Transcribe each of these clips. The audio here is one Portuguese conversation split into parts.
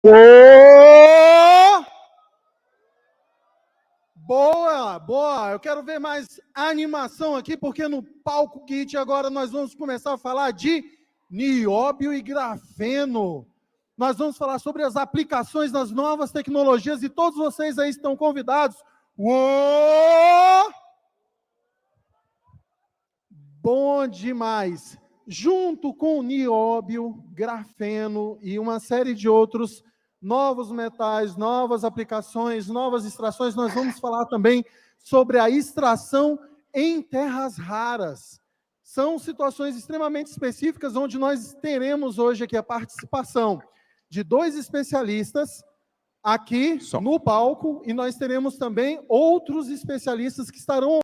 Oh! Boa, boa. Eu quero ver mais animação aqui, porque no palco Kit agora nós vamos começar a falar de nióbio e grafeno. Nós vamos falar sobre as aplicações das novas tecnologias e todos vocês aí estão convidados. Uou! Bom demais. Junto com nióbio, grafeno e uma série de outros novos metais, novas aplicações, novas extrações, nós vamos falar também sobre a extração em terras raras. São situações extremamente específicas onde nós teremos hoje aqui a participação de dois especialistas aqui no palco e nós teremos também outros especialistas que estarão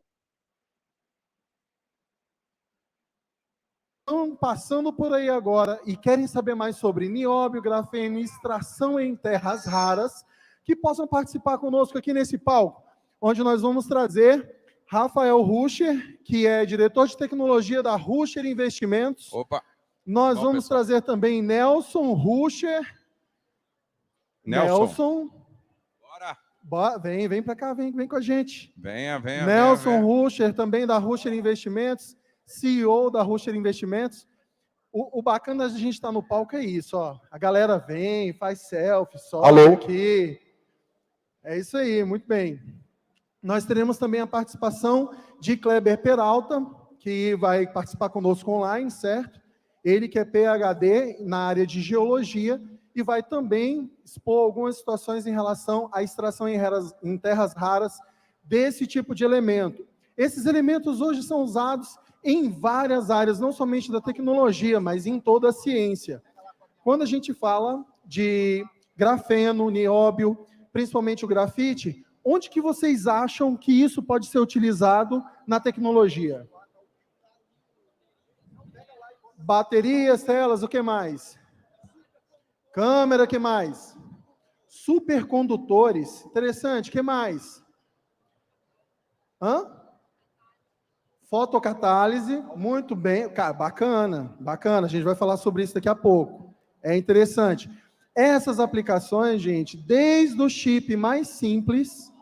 passando por aí agora e querem saber mais sobre nióbio, grafeno e extração em terras raras, que possam participar conosco aqui nesse palco, onde nós vamos trazer Rafael Ruscher, que é diretor de tecnologia da Ruscher Investimentos. Opa! Nós vamos trazer também Nelson Ruscher. Nelson. Bora! Vem para cá, vem com a gente. Venha. Nelson Ruscher, também da Ruscher Investimentos, CEO da Ruscher Investimentos. O bacana da gente estar no palco é isso, ó. A galera vem, faz selfie, sobe aqui. É isso aí, muito bem. Nós teremos também a participação de Kleber Peralta, que vai participar conosco online, certo? Ele que é PhD na área de geologia e vai também expor algumas situações em relação à extração em terras raras desse tipo de elemento. Esses elementos hoje são usados em várias áreas, não somente da tecnologia, mas em toda a ciência. Quando a gente fala de grafeno, nióbio, principalmente o grafite, onde que vocês acham que isso pode ser utilizado na tecnologia? Baterias, telas, o que mais? Câmera, o que mais? Supercondutores, interessante, o que mais? Fotocatálise, muito bem, cara, bacana, a gente vai falar sobre isso daqui a pouco, é interessante. Essas aplicações, gente, desde o chip mais simples,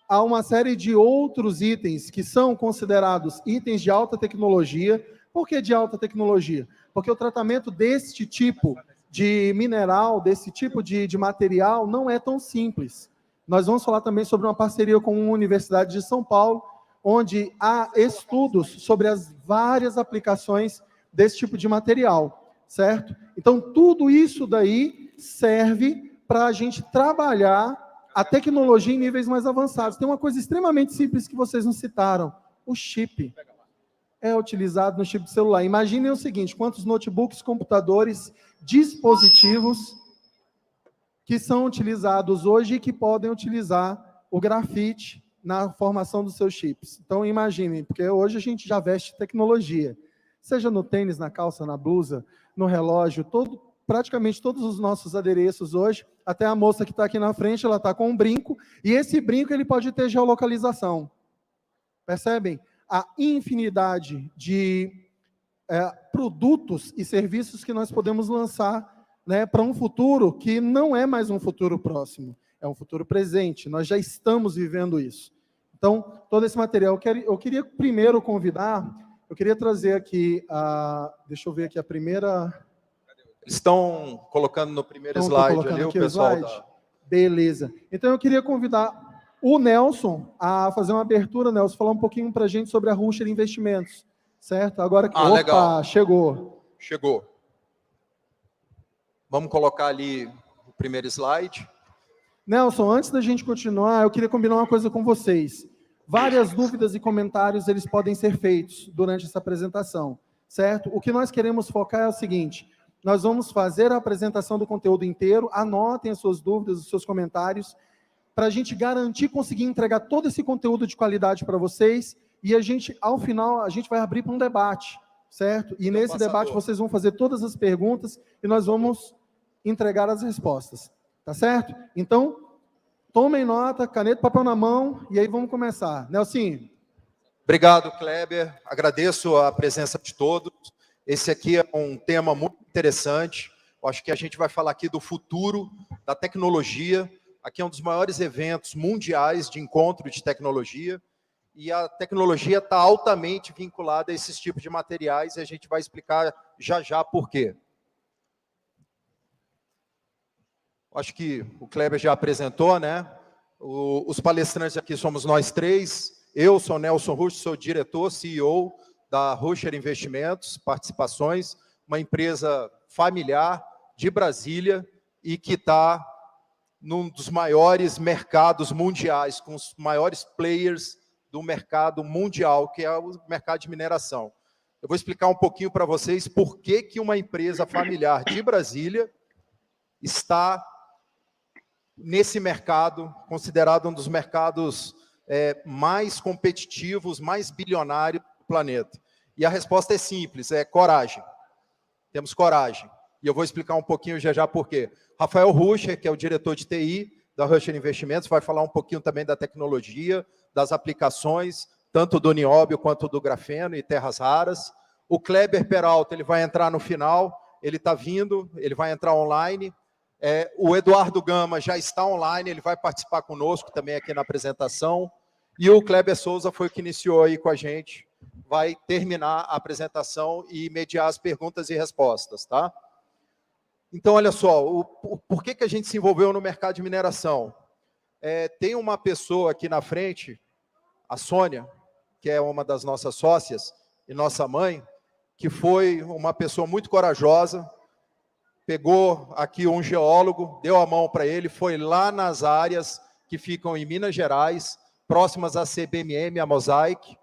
a uma série de outros itens que são considerados itens de alta tecnologia. Por que de alta tecnologia? Porque o tratamento deste tipo de mineral, desse tipo de material, não é tão simples. Nós vamos falar também sobre uma parceria com a Universidade de São Paulo, onde há estudos sobre as várias aplicações desse tipo de material, certo? Então, tudo isso daí serve para a gente trabalhar a tecnologia em níveis mais avançados. Tem uma coisa extremamente simples que vocês não citaram, o chip. É utilizado no chip de celular. Imaginem o seguinte, quantos notebooks, computadores, dispositivos que são utilizados hoje e que podem utilizar o grafite na formação dos seus chips. Então, imaginem, porque hoje a gente já veste tecnologia, seja no tênis, na calça, na blusa, no relógio, praticamente todos os nossos adereços hoje, até a moça que está aqui na frente, ela está com um brinco, e esse brinco ele pode ter geolocalização. Percebem? A infinidade de produtos e serviços que nós podemos lançar, né, para um futuro que não é mais um futuro próximo. É um futuro presente, nós já estamos vivendo isso. Então, todo esse material, eu queria primeiro convidar, eu queria trazer aqui, deixa eu ver aqui a primeira... Estão colocando no primeiro slide ali o pessoal da... Beleza. Então, eu queria convidar o Nelson a fazer uma abertura, Nelson, falar um pouquinho para a gente sobre a Ruscher Investimentos, certo? Agora que... Opa, legal. Chegou. Vamos colocar ali o primeiro slide. Nelson, antes da gente continuar, eu queria combinar uma coisa com vocês. Várias dúvidas e comentários, eles podem ser feitos durante essa apresentação, certo? O que nós queremos focar é o seguinte, nós vamos fazer a apresentação do conteúdo inteiro, anotem as suas dúvidas, os seus comentários, para a gente garantir conseguir entregar todo esse conteúdo de qualidade para vocês, e a gente, ao final, a gente vai abrir para um debate, certo? E nesse debate vocês vão fazer todas as perguntas e nós vamos entregar as respostas. Tá certo? Então, tomem nota, caneta e papel na mão, e aí vamos começar. Nelson. Obrigado, Kleber. Agradeço a presença de todos. Esse aqui é um tema muito interessante. Eu acho que a gente vai falar aqui do futuro da tecnologia. Aqui é um dos maiores eventos mundiais de encontro de tecnologia, e a tecnologia está altamente vinculada a esses tipos de materiais, e a gente vai explicar já por quê. Acho que o Kleber já apresentou, né? Os palestrantes aqui somos nós três. Eu sou Nelson Rusch, sou diretor, CEO da Rusher Investimentos, Participações, uma empresa familiar de Brasília e que está num dos maiores mercados mundiais, com os maiores players do mercado mundial, que é o mercado de mineração. Eu vou explicar um pouquinho para vocês por que uma empresa familiar de Brasília está nesse mercado, considerado um dos mercados mais competitivos, mais bilionários do planeta. E a resposta é simples, é coragem. Temos coragem. E eu vou explicar um pouquinho já por quê. Rafael Ruscher, que é o diretor de TI da Rusher Investimentos, vai falar um pouquinho também da tecnologia, das aplicações, tanto do nióbio quanto do grafeno e terras raras. O Kleber Peralta, ele vai entrar no final, ele está vindo, ele vai entrar online. O Eduardo Gama já está online, ele vai participar conosco também aqui na apresentação. E o Kleber Souza foi o que iniciou aí com a gente, vai terminar a apresentação e mediar as perguntas e respostas, tá? Então, olha só, por que a gente se envolveu no mercado de mineração? Tem uma pessoa aqui na frente, a Sônia, que é uma das nossas sócias e nossa mãe, que foi uma pessoa muito corajosa, pegou aqui um geólogo, deu a mão para ele, foi lá nas áreas que ficam em Minas Gerais, próximas à CBMM, a Mosaic,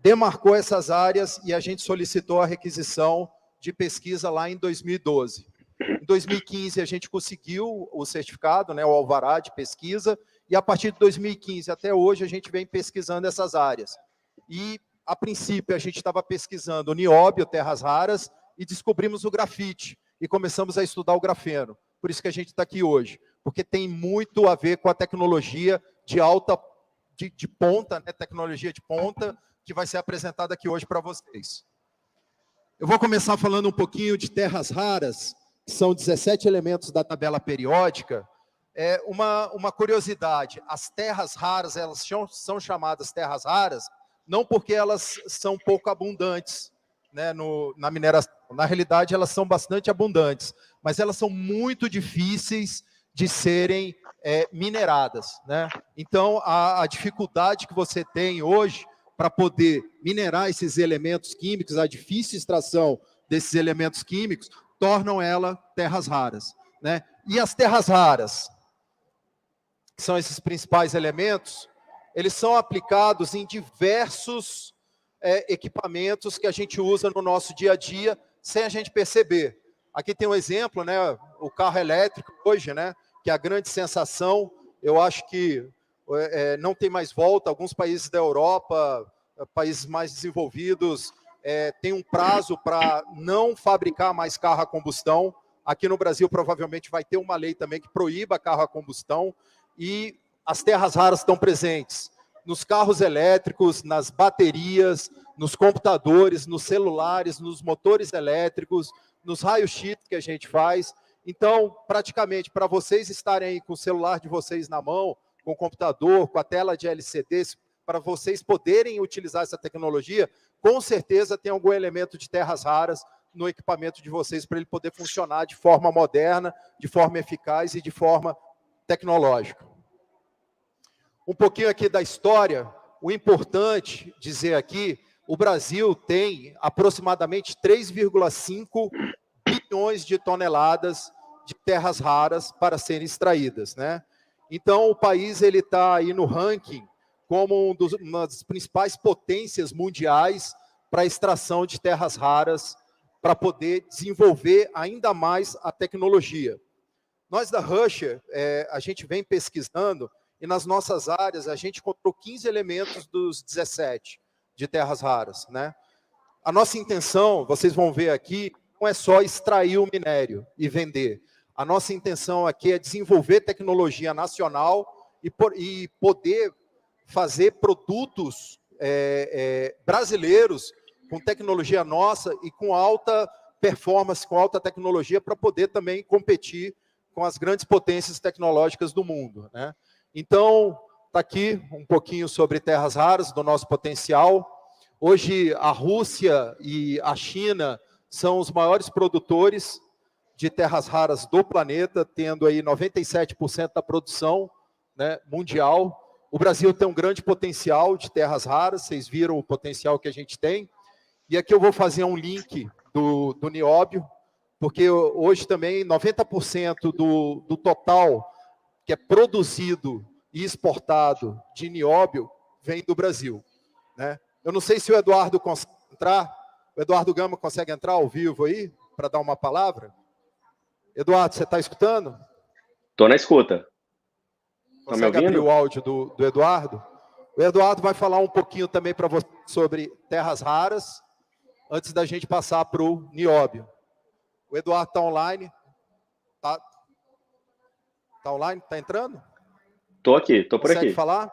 demarcou essas áreas e a gente solicitou a requisição de pesquisa lá em 2012. Em 2015, a gente conseguiu o certificado, né, o alvará de pesquisa, e a partir de 2015 até hoje, a gente vem pesquisando essas áreas. E, a princípio, a gente estava pesquisando o nióbio, terras raras, e descobrimos o grafite, e começamos a estudar o grafeno. Por isso que a gente está aqui hoje, porque tem muito a ver com a tecnologia de ponta, né, tecnologia de ponta, que vai ser apresentada aqui hoje para vocês. Eu vou começar falando um pouquinho de terras raras, que são 17 elementos da tabela periódica. Uma curiosidade, as terras raras, elas são chamadas terras raras, não porque elas são pouco abundantes, né, na mineração. Na realidade, elas são bastante abundantes, mas elas são muito difíceis de serem mineradas, né? Então, a dificuldade que você tem hoje para poder minerar esses elementos químicos, a difícil extração desses elementos químicos, tornam ela terras raras, né? E as terras raras, que são esses principais elementos, eles são aplicados em diversos equipamentos que a gente usa no nosso dia a dia, sem a gente perceber. Aqui tem um exemplo, né? O carro elétrico hoje, né? Que é a grande sensação. Eu acho que não tem mais volta. Alguns países da Europa, países mais desenvolvidos, tem um prazo para não fabricar mais carro a combustão. Aqui no Brasil, provavelmente, vai ter uma lei também que proíba carro a combustão. E as terras raras estão presentes nos carros elétricos, nas baterias, nos computadores, nos celulares, nos motores elétricos, nos raios-x que a gente faz. Então, praticamente, para vocês estarem aí com o celular de vocês na mão, com o computador, com a tela de LCD, para vocês poderem utilizar essa tecnologia, com certeza tem algum elemento de terras raras no equipamento de vocês para ele poder funcionar de forma moderna, de forma eficaz e de forma tecnológica. Um pouquinho aqui da história, o importante dizer aqui, o Brasil tem aproximadamente 3,5 bilhões de toneladas de terras raras para serem extraídas, né? Então, o país está aí no ranking como uma das principais potências mundiais para a extração de terras raras, para poder desenvolver ainda mais a tecnologia. Nós da Rusher, a gente vem pesquisando, e nas nossas áreas a gente encontrou 15 elementos dos 17 de terras raras, né? A nossa intenção, vocês vão ver aqui, não é só extrair o minério e vender. A nossa intenção aqui é desenvolver tecnologia nacional e poder fazer produtos brasileiros com tecnologia nossa e com alta performance, com alta tecnologia, para poder também competir com as grandes potências tecnológicas do mundo, né? Então, está aqui um pouquinho sobre terras raras, do nosso potencial. Hoje, a Rússia e a China são os maiores produtores de terras raras do planeta, tendo aí 97% da produção, né, mundial. O Brasil tem um grande potencial de terras raras, vocês viram o potencial que a gente tem. E aqui eu vou fazer um link do nióbio, porque hoje também 90% do total que é produzido e exportado de nióbio vem do Brasil, né? Eu não sei se o Eduardo consegue entrar. O Eduardo Gama consegue entrar ao vivo aí para dar uma palavra? Eduardo, você está escutando? Estou na escuta. Consegue abrir o áudio do Eduardo? O Eduardo vai falar um pouquinho também para você sobre terras raras, antes da gente passar para o nióbio. O Eduardo está online? Está online? Está entrando? Estou aqui, estou por aqui. Consegue falar?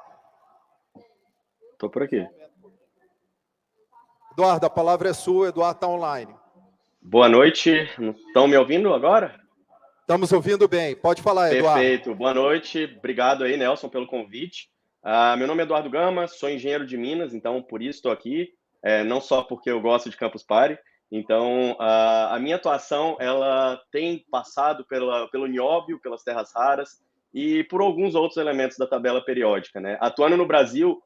Estou por aqui. Eduardo, a palavra é sua, Eduardo está online. Boa noite, estão me ouvindo agora? Estamos ouvindo bem, pode falar, Eduardo. Perfeito, boa noite, obrigado aí, Nelson, pelo convite. Meu nome é Eduardo Gama, sou engenheiro de Minas, então por isso estou aqui, não só porque eu gosto de Campus Party. Então, a minha atuação, ela tem passado pelo nióbio, pelas terras raras e por alguns outros elementos da tabela periódica, né? Atuando no Brasil,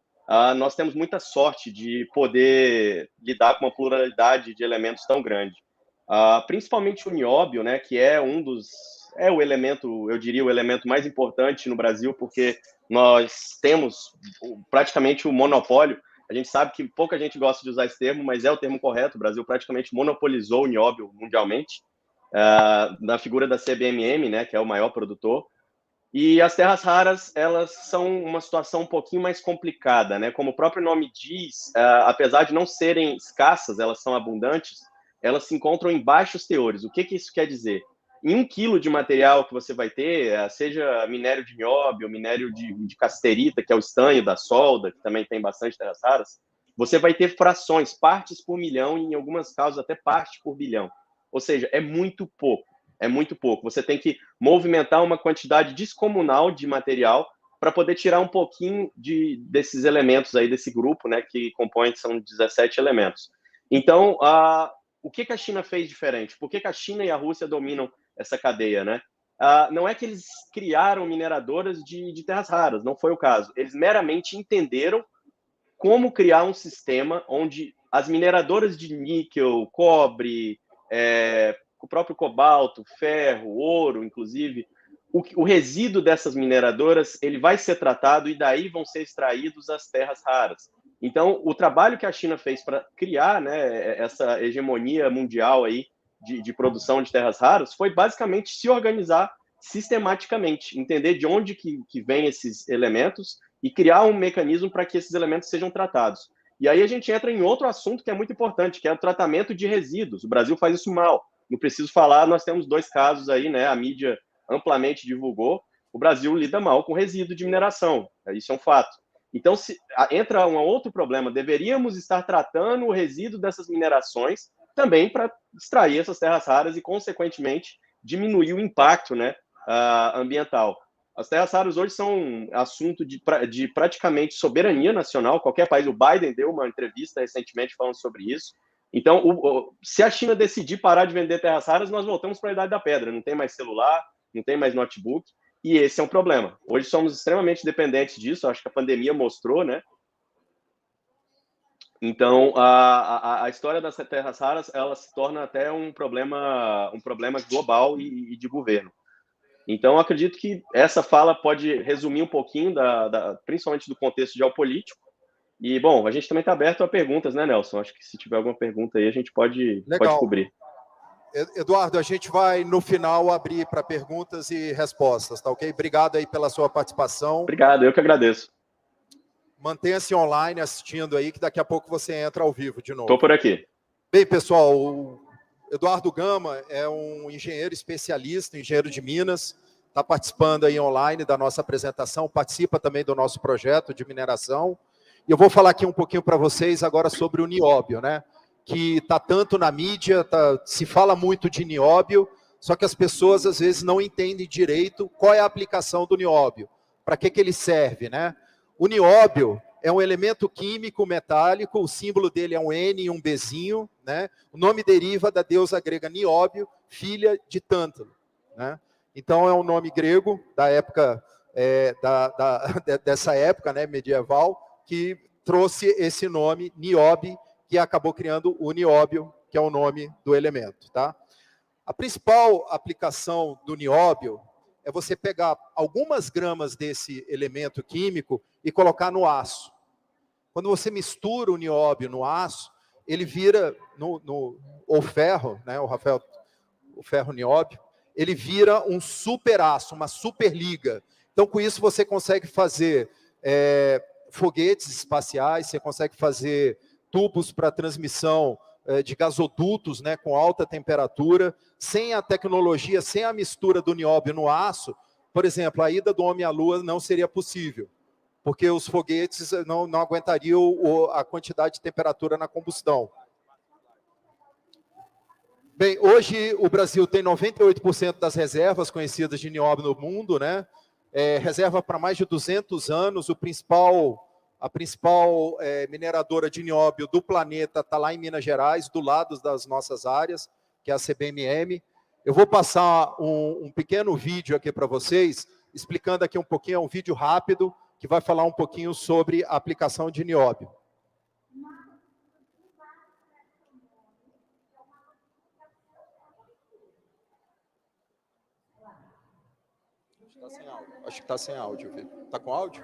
nós temos muita sorte de poder lidar com uma pluralidade de elementos tão grande. Principalmente o nióbio, né, que é o elemento, eu diria, o elemento mais importante no Brasil, porque nós temos praticamente o monopólio. A gente sabe que pouca gente gosta de usar esse termo, mas é o termo correto. O Brasil praticamente monopolizou o nióbio mundialmente, na figura da CBMM, né, que é o maior produtor. E as terras raras, elas são uma situação um pouquinho mais complicada, né? Como o próprio nome diz, apesar de não serem escassas, elas são abundantes, elas se encontram em baixos teores. O que isso quer dizer? Em 1 quilo de material que você vai ter, seja minério de nióbio, minério de casterita, que é o estanho da solda, que também tem bastante terras raras, você vai ter frações, partes por milhão, e em alguns casos até parte por bilhão. Ou seja, é muito pouco. É muito pouco. Você tem que movimentar uma quantidade descomunal de material para poder tirar um pouquinho desses elementos aí, desse grupo, né, que compõe, são 17 elementos. Então, o que a China fez diferente? Por que a China e a Rússia dominam essa cadeia, né? Não é que eles criaram mineradoras de terras raras, não foi o caso. Eles meramente entenderam como criar um sistema onde as mineradoras de níquel, cobre, o próprio cobalto, ferro, ouro, inclusive, o resíduo dessas mineradoras, ele vai ser tratado e daí vão ser extraídos as terras raras. Então, o trabalho que a China fez para criar, né, essa hegemonia mundial aí de produção de terras raras foi basicamente se organizar sistematicamente, entender de onde que vem esses elementos e criar um mecanismo para que esses elementos sejam tratados. E aí a gente entra em outro assunto que é muito importante, que é o tratamento de resíduos. O Brasil faz isso mal. Não preciso falar, nós temos 2 casos aí, né? A mídia amplamente divulgou. O Brasil lida mal com resíduo de mineração. Isso é um fato. Então, entra um outro problema. Deveríamos estar tratando o resíduo dessas minerações também para extrair essas terras raras e, consequentemente, diminuir o impacto, né, ambiental. As terras raras hoje são um assunto de praticamente soberania nacional. Qualquer país, o Biden deu uma entrevista recentemente falando sobre isso. Então, se a China decidir parar de vender terras raras, nós voltamos para a Idade da Pedra. Não tem mais celular, não tem mais notebook, e esse é um problema. Hoje somos extremamente dependentes disso, acho que a pandemia mostrou, né? Então, a história das terras raras, ela se torna até um problema global e de governo. Então, acredito que essa fala pode resumir um pouquinho, principalmente do contexto geopolítico. E, bom, a gente também está aberto a perguntas, né, Nelson? Acho que se tiver alguma pergunta aí, a gente pode cobrir. Eduardo, a gente vai, no final, abrir para perguntas e respostas, tá ok? Obrigado aí pela sua participação. Obrigado, eu que agradeço. Mantenha-se online assistindo aí, que daqui a pouco você entra ao vivo de novo. Estou por aqui. Bem, pessoal, o Eduardo Gama é um engenheiro especialista, engenheiro de Minas, está participando aí online da nossa apresentação, participa também do nosso projeto de mineração. E eu vou falar aqui um pouquinho para vocês agora sobre o nióbio, né? que está tanto na mídia, se fala muito de nióbio, só que as pessoas às vezes não entendem direito qual é a aplicação do nióbio, para que ele serve, né? O nióbio é um elemento químico metálico, o símbolo dele é um N e um Bzinho, né? O nome deriva da deusa grega Nióbio, filha de Tântalo, né? Então é um nome grego da época, dessa época, né, medieval, que trouxe esse nome Niobe, que acabou criando o nióbio, que é o nome do elemento, tá? A principal aplicação do nióbio é você pegar algumas gramas desse elemento químico e colocar no aço. Quando você mistura o nióbio no aço, ele vira, o ferro, né, o ferro nióbio, ele vira um super aço, uma super liga. Então, com isso, você consegue fazer foguetes espaciais, você consegue fazer tubos para transmissão de gasodutos, né, com alta temperatura, sem a tecnologia, sem a mistura do nióbio no aço. Por exemplo, a ida do homem à Lua não seria possível, porque os foguetes não aguentariam a quantidade de temperatura na combustão. Bem, hoje o Brasil tem 98% das reservas conhecidas de nióbio no mundo, né? Reserva para mais de 200 anos. A principal mineradora de nióbio do planeta está lá em Minas Gerais, do lado das nossas áreas, que é a CBMM. Eu vou passar um pequeno vídeo aqui para vocês, explicando aqui um pouquinho, é um vídeo rápido, que vai falar um pouquinho sobre a aplicação de nióbio. Acho que está sem áudio, Vitor. Está com áudio?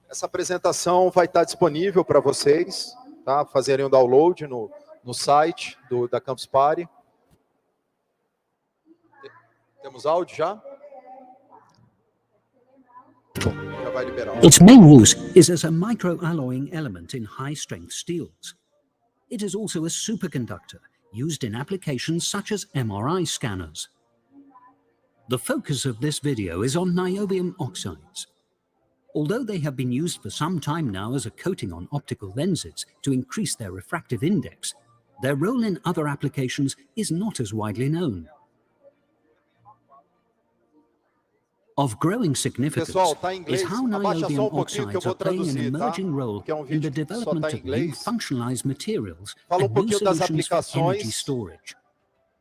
Essa apresentação vai estar disponível para vocês, tá? Fazerem o download no site da Campus Party. Temos áudio já? Já vai liberar. Its main use is as a microalloying element in high-strength steels. It is also a superconductor used in applications such as MRI scanners. The focus of this video is on niobium oxides. Although they have been used for some time now as a coating on optical lenses to increase their refractive index, their role in other applications is not as widely known. Of growing significance is how niobium oxides are playing an emerging role in the development of new functionalized materials and new solutions for energy storage.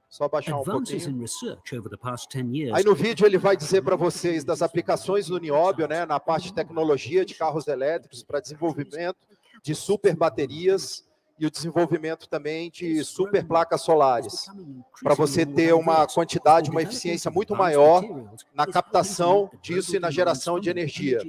Só baixar Advances in research over the past 10 years. Aí no vídeo ele vai dizer para vocês das aplicações do nióbio, né, na parte de tecnologia de carros elétricos para desenvolvimento de super baterias e o desenvolvimento também de super placas solares, para você ter uma quantidade, uma eficiência muito maior na captação disso e na geração de energia.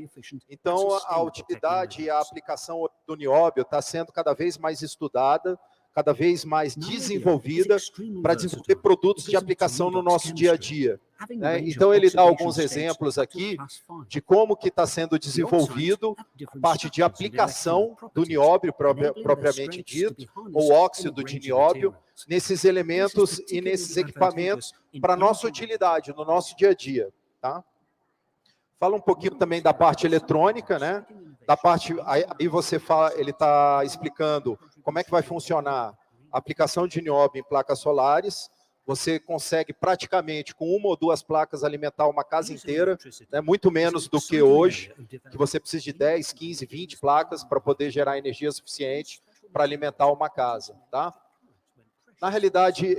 Então, a utilidade e a aplicação do nióbio está sendo cada vez mais estudada, cada vez mais desenvolvida para desenvolver produtos de aplicação no nosso dia a dia. Né? Então, ele dá alguns exemplos aqui de como que está sendo desenvolvido a parte de aplicação do nióbio propriamente dito, ou óxido de nióbio, nesses elementos e nesses equipamentos para nossa utilidade, no nosso dia a dia. Tá? Fala um pouquinho também da parte eletrônica, né? Da parte, aí você fala, ele está explicando como é que vai funcionar a aplicação de nióbio em placas solares. Você consegue praticamente, com uma ou duas placas, alimentar uma casa inteira, né? Muito menos do que hoje, que você precisa de 10, 15, 20 placas para poder gerar energia suficiente para alimentar uma casa. Tá? Na realidade,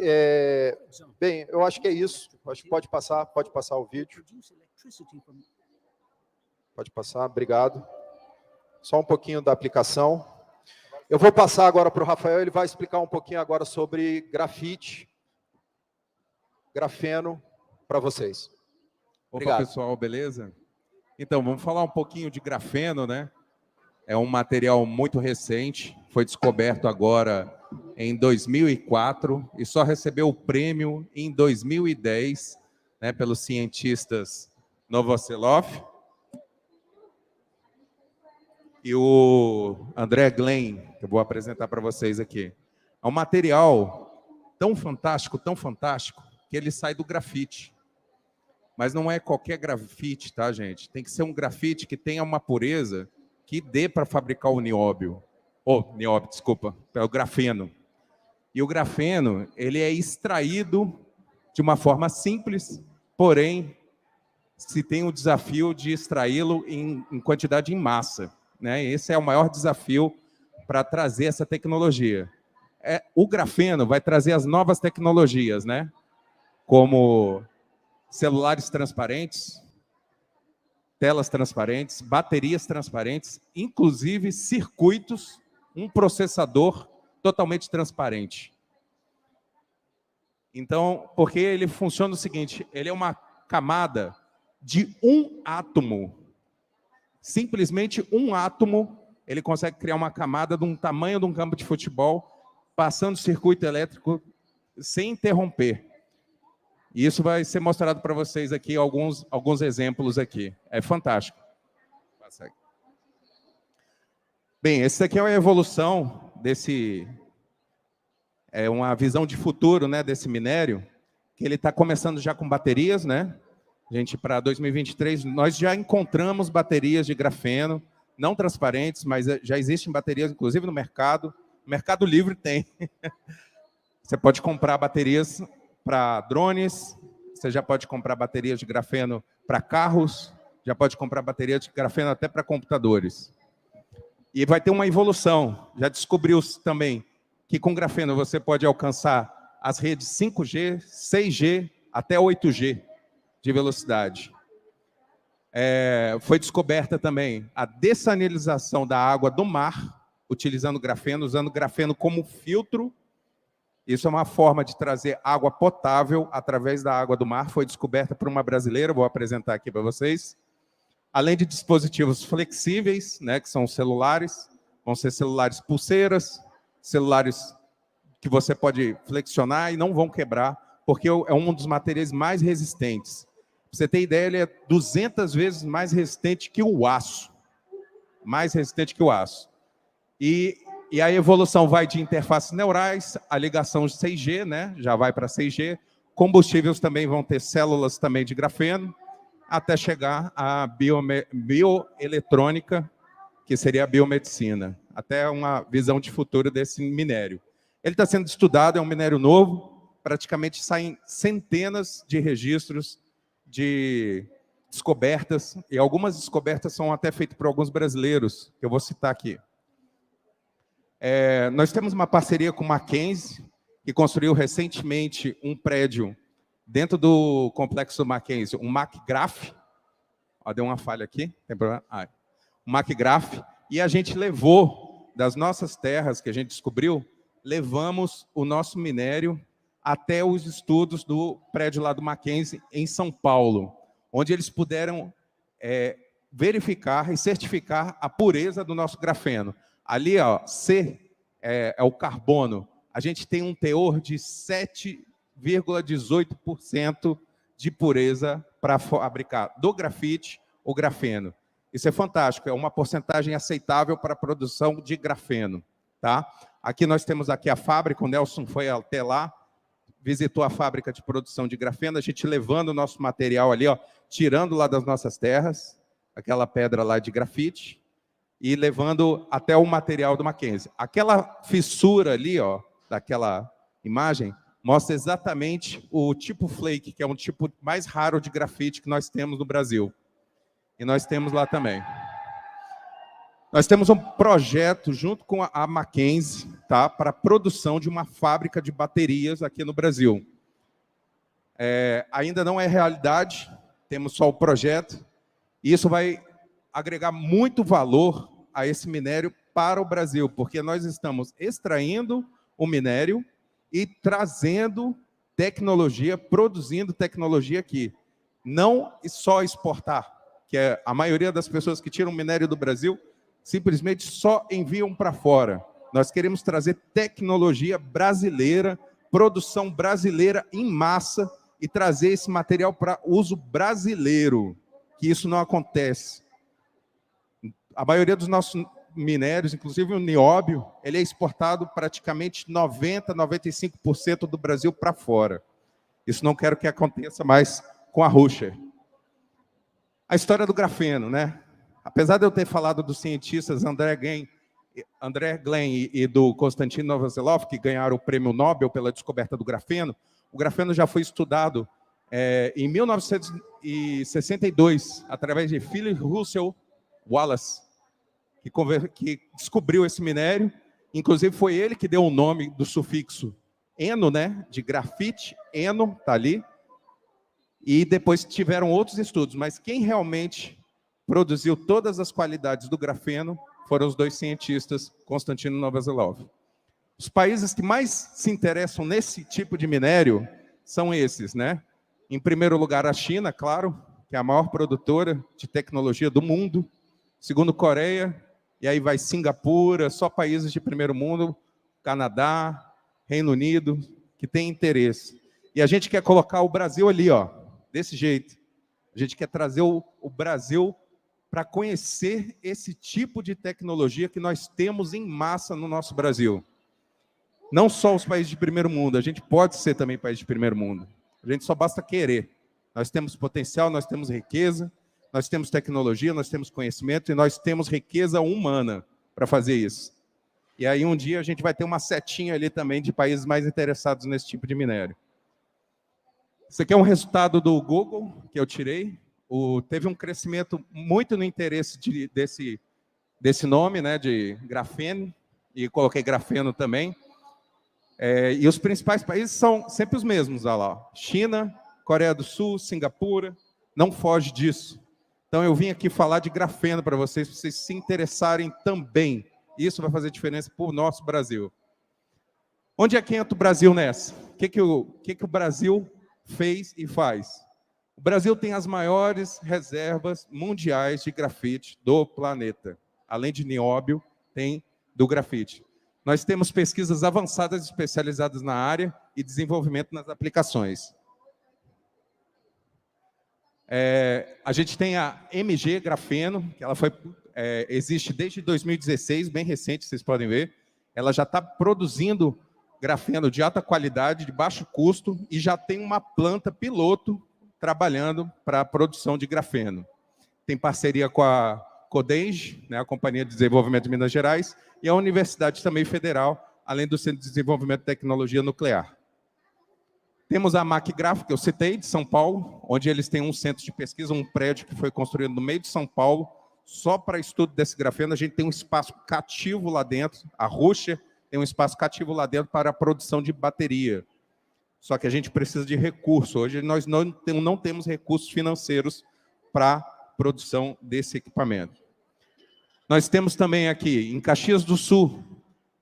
bem, eu acho que é isso. Acho que pode passar o vídeo. Pode passar, obrigado. Só um pouquinho da aplicação. Eu vou passar agora para o Rafael, ele vai explicar um pouquinho agora sobre grafite, grafeno, para vocês. Opa, pessoal, beleza? Então, vamos falar um pouquinho de grafeno, né? É um material muito recente, foi descoberto agora em 2004 e só recebeu o prêmio em 2010, né, pelos cientistas Novoselov e o André Glenn, que eu vou apresentar para vocês aqui. É um material tão fantástico, que ele sai do grafite. Mas não é qualquer grafite, tá, gente? Tem que ser um grafite que tenha uma pureza que dê para fabricar o nióbio. Nióbio, desculpa, é o grafeno. E o grafeno, ele é extraído de uma forma simples, porém, se tem o desafio de extraí-lo em quantidade em massa, né? Esse é o maior desafio para trazer essa tecnologia. O grafeno vai trazer as novas tecnologias, né? Como celulares transparentes, telas transparentes, baterias transparentes, inclusive circuitos, um processador totalmente transparente. Então, porque ele funciona o seguinte, ele é uma camada de um átomo. Simplesmente um átomo, ele consegue criar uma camada de um tamanho de um campo de futebol, passando circuito elétrico sem interromper. E isso vai ser mostrado para vocês aqui, alguns exemplos aqui. É fantástico. Bem, esse aqui é uma evolução desse... É uma visão de futuro, né, desse minério, que ele está começando já com baterias, né? Gente, para 2023, nós já encontramos baterias de grafeno, não transparentes, mas já existem baterias, inclusive no mercado. No Mercado Livre tem. Você pode comprar baterias para drones, você já pode comprar baterias de grafeno para carros, já pode comprar baterias de grafeno até para computadores. E vai ter uma evolução. Já descobriu-se também que com grafeno você pode alcançar as redes 5G, 6G, até 8G de velocidade. Foi descoberta também a dessalinização da água do mar, utilizando grafeno, usando grafeno como filtro. Isso é uma forma de trazer água potável através da água do mar. Foi descoberta por uma brasileira, vou apresentar aqui para vocês. Além de dispositivos flexíveis, né, que são celulares, vão ser celulares pulseiras, celulares que você pode flexionar e não vão quebrar, porque é um dos materiais mais resistentes. Pra você ter ideia, ele é 200 vezes mais resistente que o aço. Mais resistente que o aço. E a evolução vai de interfaces neurais, a ligação de 6G, né? Já vai para 6G. Combustíveis também vão ter células também de grafeno, até chegar à bioeletrônica, que seria a biomedicina. Até uma visão de futuro desse minério. Ele está sendo estudado, é um minério novo, praticamente saem centenas de registros de descobertas, e algumas descobertas são até feitas por alguns brasileiros, que eu vou citar aqui. Nós temos uma parceria com o Mackenzie, que construiu recentemente um prédio dentro do complexo do Mackenzie, um MacGraph. Deu uma falha aqui, tem problema? Um MacGraph, e a gente levou das nossas terras que a gente descobriu, levamos o nosso minério até os estudos do prédio lá do Mackenzie, em São Paulo, onde eles puderam verificar e certificar a pureza do nosso grafeno. Ali, ó, C é o carbono. A gente tem um teor de 7,18% de pureza para fabricar do grafite o grafeno. Isso é fantástico, é uma porcentagem aceitável para a produção de grafeno. Tá? Aqui nós temos aqui a fábrica, o Nelson foi até lá, visitou a fábrica de produção de grafeno, a gente levando o nosso material ali, ó, tirando lá das nossas terras, aquela pedra lá de grafite, e levando até o material do Mackenzie. Aquela fissura ali, ó, daquela imagem, mostra exatamente o tipo flake, que é um tipo mais raro de grafite que nós temos no Brasil. E nós temos lá também. Nós temos um projeto junto com a Mackenzie, tá, para a produção de uma fábrica de baterias aqui no Brasil. Ainda não é realidade, temos só o projeto, e isso vai agregar muito valor a esse minério para o Brasil, porque nós estamos extraindo o minério e trazendo tecnologia, produzindo tecnologia aqui. Não só exportar, que a maioria das pessoas que tiram minério do Brasil simplesmente só enviam para fora. Nós queremos trazer tecnologia brasileira, produção brasileira em massa e trazer esse material para uso brasileiro, que isso não acontece. A maioria dos nossos minérios, inclusive o nióbio, ele é exportado praticamente 90%, 95% do Brasil para fora. Isso não quero que aconteça mais com a Rusher. A história do grafeno, né? Apesar de eu ter falado dos cientistas André Glen e do Konstantin Novoselov, que ganharam o prêmio Nobel pela descoberta do grafeno, o grafeno já foi estudado em 1962, através de Philip Russell Wallace, que descobriu esse minério. Inclusive, foi ele que deu o nome do sufixo eno, né, de grafite, eno, está ali. E depois tiveram outros estudos, mas quem realmente produziu todas as qualidades do grafeno foram os dois cientistas, Konstantin Novoselov. Os países que mais se interessam nesse tipo de minério são esses, né? Em primeiro lugar, a China, claro, que é a maior produtora de tecnologia do mundo. Segundo, Coreia, e aí vai Singapura, só países de primeiro mundo, Canadá, Reino Unido, que tem interesse. E a gente quer colocar o Brasil ali, ó, desse jeito. A gente quer trazer o Brasil para conhecer esse tipo de tecnologia que nós temos em massa no nosso Brasil. Não só os países de primeiro mundo, a gente pode ser também país de primeiro mundo. A gente só basta querer. Nós temos potencial, nós temos riqueza, nós temos tecnologia, nós temos conhecimento e nós temos riqueza humana para fazer isso. E aí um dia a gente vai ter uma setinha ali também de países mais interessados nesse tipo de minério. Isso aqui é um resultado do Google que eu tirei. Teve um crescimento muito no interesse desse nome, né, de grafeno, e coloquei grafeno também. E os principais países são sempre os mesmos, olha lá. China, Coreia do Sul, Singapura, não foge disso. Então eu vim aqui falar de grafeno para vocês se interessarem também. Isso vai fazer diferença para o nosso Brasil. Onde é que entra o Brasil nessa? O que o Brasil fez e faz? O Brasil tem as maiores reservas mundiais de grafite do planeta. Além de nióbio, tem do grafite. Nós temos pesquisas avançadas especializadas na área e desenvolvimento nas aplicações. A gente tem a MG Grafeno, que ela existe desde 2016, bem recente, vocês podem ver. Ela já está produzindo grafeno de alta qualidade, de baixo custo, e já tem uma planta piloto trabalhando para a produção de grafeno. Tem parceria com a Codenge, né, a Companhia de Desenvolvimento de Minas Gerais, e a Universidade também Federal, além do Centro de Desenvolvimento de Tecnologia Nuclear. Temos a MacGraf, que eu citei, de São Paulo, onde eles têm um centro de pesquisa, um prédio que foi construído no meio de São Paulo, só para estudo desse grafeno. A gente tem um espaço cativo lá dentro, a Russia tem um espaço cativo lá dentro para a produção de bateria. Só que a gente precisa de recurso. Hoje nós não temos recursos financeiros para a produção desse equipamento. Nós temos também aqui, em Caxias do Sul,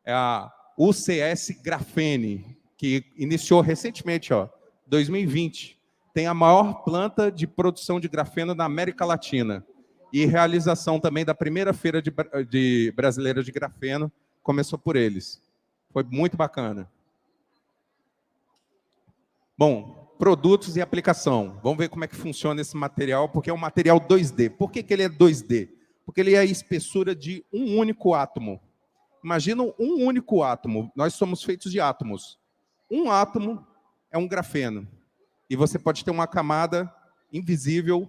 a UCS Grafene, que iniciou recentemente, 2020. Tem a maior planta de produção de grafeno da América Latina. E realização também da primeira feira brasileira de grafeno, começou por eles. Foi muito bacana. Bom, produtos e aplicação. Vamos ver como é que funciona esse material, porque é um material 2D. Por que ele é 2D? Porque ele é a espessura de um único átomo. Imagina um único átomo. Nós somos feitos de átomos. Um átomo é um grafeno. E você pode ter uma camada invisível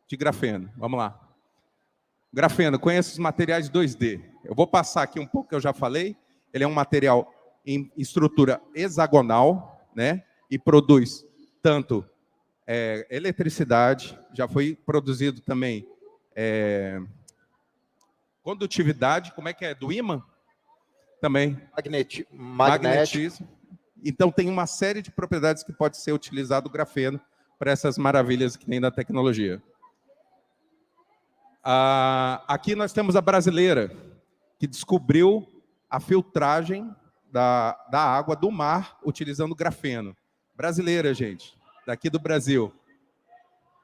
de grafeno. Vamos lá. Grafeno, conheça os materiais 2D. Eu vou passar aqui um pouco que eu já falei. Ele é um material em estrutura hexagonal, né? E produz tanto eletricidade, já foi produzido também condutividade, como é que é? Do ímã? Também. Magnetismo. Então, tem uma série de propriedades que pode ser utilizado o grafeno para essas maravilhas que tem da tecnologia. Aqui nós temos a brasileira, que descobriu a filtragem da água do mar utilizando grafeno. Brasileira, gente, daqui do Brasil.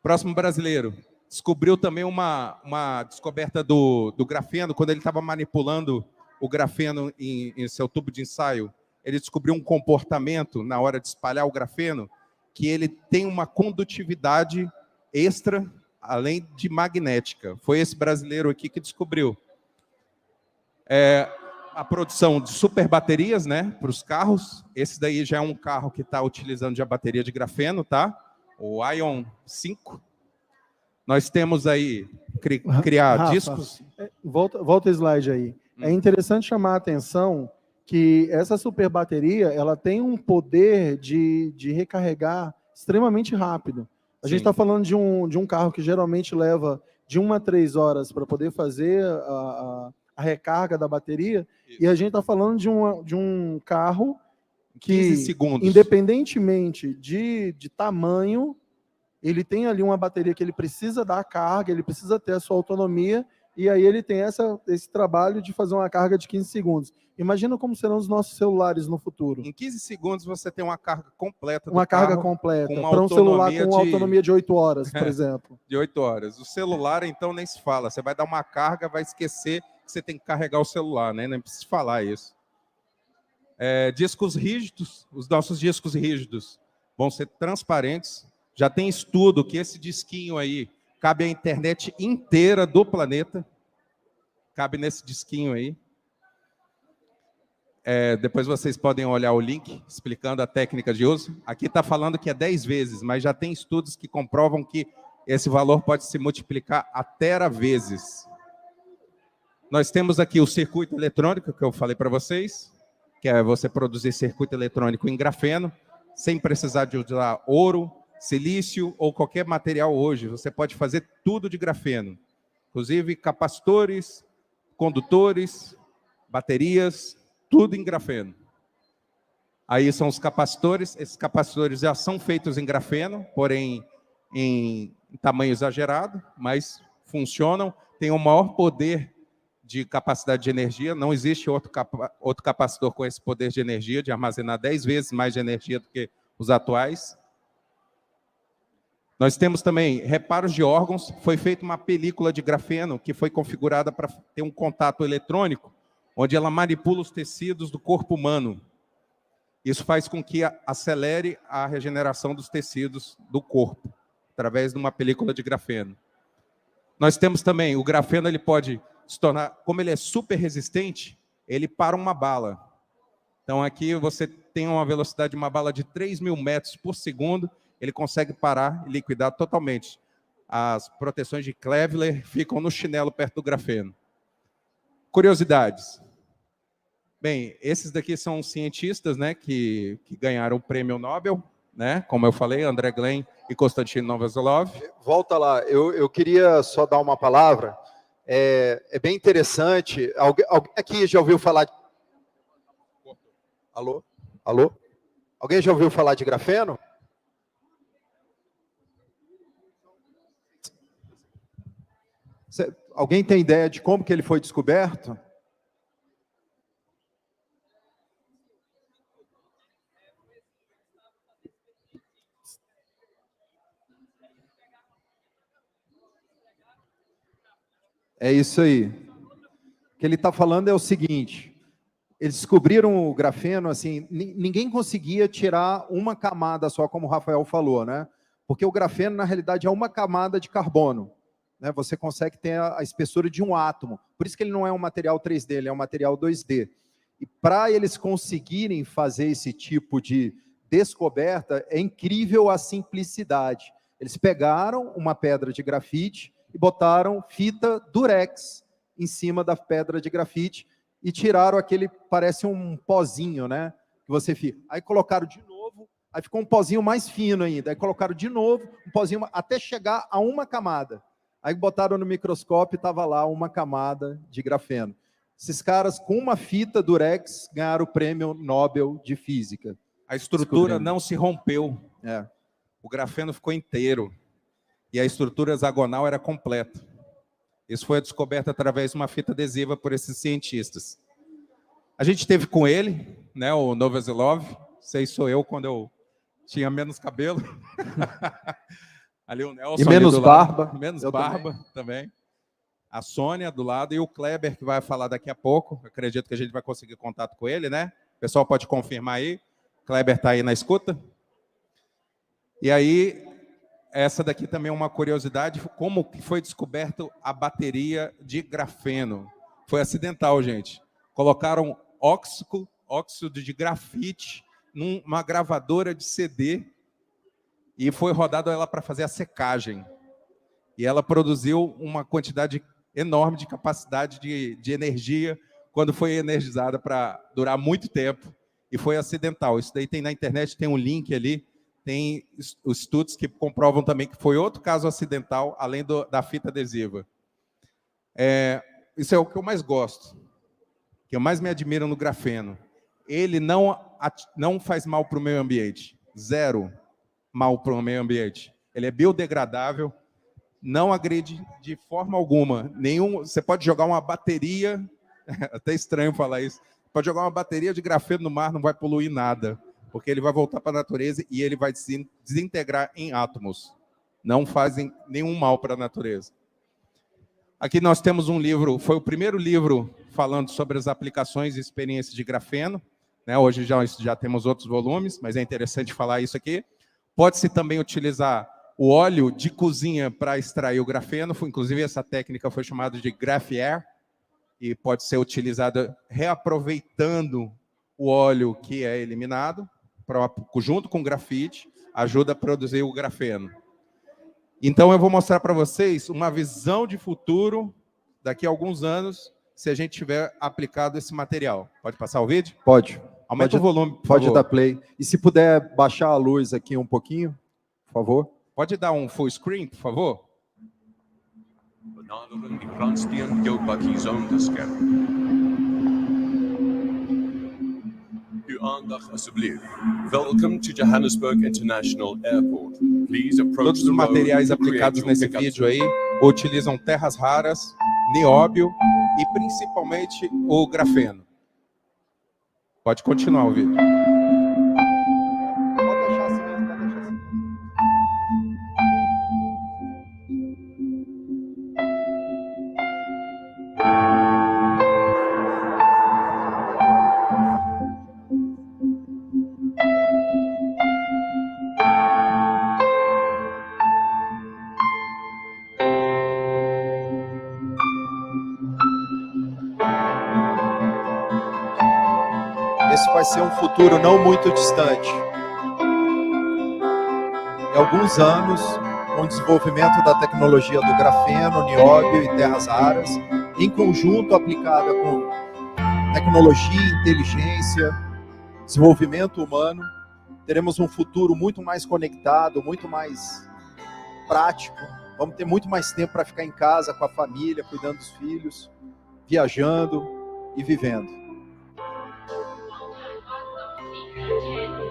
Próximo brasileiro. Descobriu também uma descoberta do grafeno, quando ele estava manipulando o grafeno em seu tubo de ensaio. Ele descobriu um comportamento, na hora de espalhar o grafeno, que ele tem uma condutividade extra, além de magnética. Foi esse brasileiro aqui que descobriu. A produção de super baterias, né, para os carros. Esse daí já é um carro que está utilizando já bateria de grafeno, tá? O Ion 5. Nós temos aí criar Rafa, discos. Volta o slide aí. É interessante chamar a atenção que essa super bateria, ela tem um poder de recarregar extremamente rápido. A gente está falando de um carro que geralmente leva de 1 a 3 horas para poder fazer a recarga da bateria. Isso. E a gente está falando de um carro que, 15 segundos. Independentemente de tamanho, ele tem ali uma bateria que ele precisa dar carga, ele precisa ter a sua autonomia, e aí ele tem esse trabalho de fazer uma carga de 15 segundos. Imagina como serão os nossos celulares no futuro. Em 15 segundos você tem uma carga completa do Uma carga carro, completa, para um celular com autonomia de 8 horas, por exemplo. De 8 horas. O celular, então, nem se fala. Você vai dar uma carga, vai esquecer que você tem que carregar o celular, né? Nem precisa falar isso. Discos rígidos, os nossos discos rígidos vão ser transparentes. Já tem estudo que esse disquinho aí cabe a internet inteira do planeta. Cabe nesse disquinho aí. Depois vocês podem olhar o link explicando a técnica de uso. Aqui está falando que é 10 vezes, mas já tem estudos que comprovam que esse valor pode se multiplicar a teravezes. Nós temos aqui o circuito eletrônico, que eu falei para vocês, que é você produzir circuito eletrônico em grafeno, sem precisar de usar ouro, silício ou qualquer material hoje. Você pode fazer tudo de grafeno, inclusive capacitores, condutores, baterias, tudo em grafeno. Aí são os capacitores. Esses capacitores já são feitos em grafeno, porém em tamanho exagerado, mas funcionam, têm o maior poder de capacidade de energia. Não existe outro capacitor com esse poder de energia, de armazenar 10 vezes mais de energia do que os atuais. Nós temos também reparos de órgãos. Foi feita uma película de grafeno que foi configurada para ter um contato eletrônico, onde ela manipula os tecidos do corpo humano. Isso faz com que acelere a regeneração dos tecidos do corpo, através de uma película de grafeno. Nós temos também, o grafeno ele pode se tornar, como ele é super resistente, ele para uma bala. Então aqui você tem uma velocidade de uma bala de 3.000 metros por segundo, ele consegue parar e liquidar totalmente. As proteções de Kevlar ficam no chinelo perto do grafeno. Curiosidades. Bem, esses daqui são cientistas, né, que ganharam o prêmio Nobel, né, como eu falei, André Ghenez e Konstantin Novoselov. Volta lá, eu queria só dar uma palavra. É bem interessante. Alguém aqui já ouviu falar de... Alô? Alô? Alguém já ouviu falar de grafeno? Alguém tem ideia de como que ele foi descoberto? É isso aí. O que ele está falando é o seguinte: eles descobriram o grafeno, assim, ninguém conseguia tirar uma camada só, como o Rafael falou, né? Porque o grafeno, na realidade, é uma camada de carbono. Né? Você consegue ter a espessura de um átomo. Por isso que ele não é um material 3D, ele é um material 2D. E para eles conseguirem fazer esse tipo de descoberta, é incrível a simplicidade. Eles pegaram uma pedra de grafite e botaram fita durex em cima da pedra de grafite e tiraram aquele, parece um pozinho, né? Que você fica. Aí colocaram de novo, aí ficou um pozinho mais fino ainda. Aí colocaram de novo um pozinho até chegar a uma camada. Aí botaram no microscópio e estava lá uma camada de grafeno. Esses caras, com uma fita durex, ganharam o prêmio Nobel de Física. A estrutura não se rompeu. O grafeno ficou inteiro. E a estrutura hexagonal era completa. Isso foi descoberto através de uma fita adesiva por esses cientistas. A gente teve com ele, né, o Novoselov. Sei, sou eu quando eu tinha menos cabelo. Ali o Nelson. E menos barba. Menos barba também. A Sônia do lado e o Kleber, que vai falar daqui a pouco. Acredito que a gente vai conseguir contato com ele, né? O pessoal pode confirmar aí. O Kleber está aí na escuta. E aí, essa daqui também é uma curiosidade, como que foi descoberto a bateria de grafeno. Foi acidental, gente. Colocaram óxido de grafite numa gravadora de CD e foi rodado ela para fazer a secagem. e ela produziu uma quantidade enorme de capacidade de energia quando foi energizada para durar muito tempo e foi acidental. Isso daí tem na internet, tem um link ali, tem os estudos que comprovam também que foi outro caso acidental, além da fita adesiva. Isso é o que eu mais gosto, que eu mais me admiro no grafeno. Ele não faz mal para o meio ambiente, zero mal para o meio ambiente. Ele é biodegradável, não agride de forma alguma. Você pode jogar uma bateria, até estranho falar isso, pode jogar uma bateria de grafeno no mar, não vai poluir nada, porque ele vai voltar para a natureza e ele vai se desintegrar em átomos. Não fazem nenhum mal para a natureza. Aqui nós temos um livro, foi o primeiro livro falando sobre as aplicações e experiências de grafeno. Né? Hoje já temos outros volumes, mas é interessante falar isso aqui. Pode-se também utilizar o óleo de cozinha para extrair o grafeno. Inclusive, essa técnica foi chamada de Graph-Air e pode ser utilizada reaproveitando o óleo que é eliminado, junto com o grafite, ajuda a produzir o grafeno. Então, eu vou mostrar para vocês uma visão de futuro daqui a alguns anos, se a gente tiver aplicado esse material. Pode passar o vídeo? Pode. Aumenta o volume, por Pode favor. dar play. E se puder baixar a luz aqui um pouquinho, por favor. Pode dar um full screen, por favor? Benaderen die brandstieren Jopa Zoon te scannen. Uw aandacht alsjeblieft. Welcome to Johannesburg International Airport. Please approach Todos os the road materiais to create aplicados your nesse pickup vídeo aí utilizam terras raras, nióbio e principalmente o grafeno. Pode continuar o vídeo. Pode deixar assim mesmo, pode deixar assim. Esse vai ser um futuro não muito distante. Em alguns anos, com o desenvolvimento da tecnologia do grafeno, nióbio e terras raras, em conjunto aplicada com tecnologia, inteligência, desenvolvimento humano, teremos um futuro muito mais conectado, muito mais prático. Vamos ter muito mais tempo para ficar em casa com a família, cuidando dos filhos, viajando e vivendo.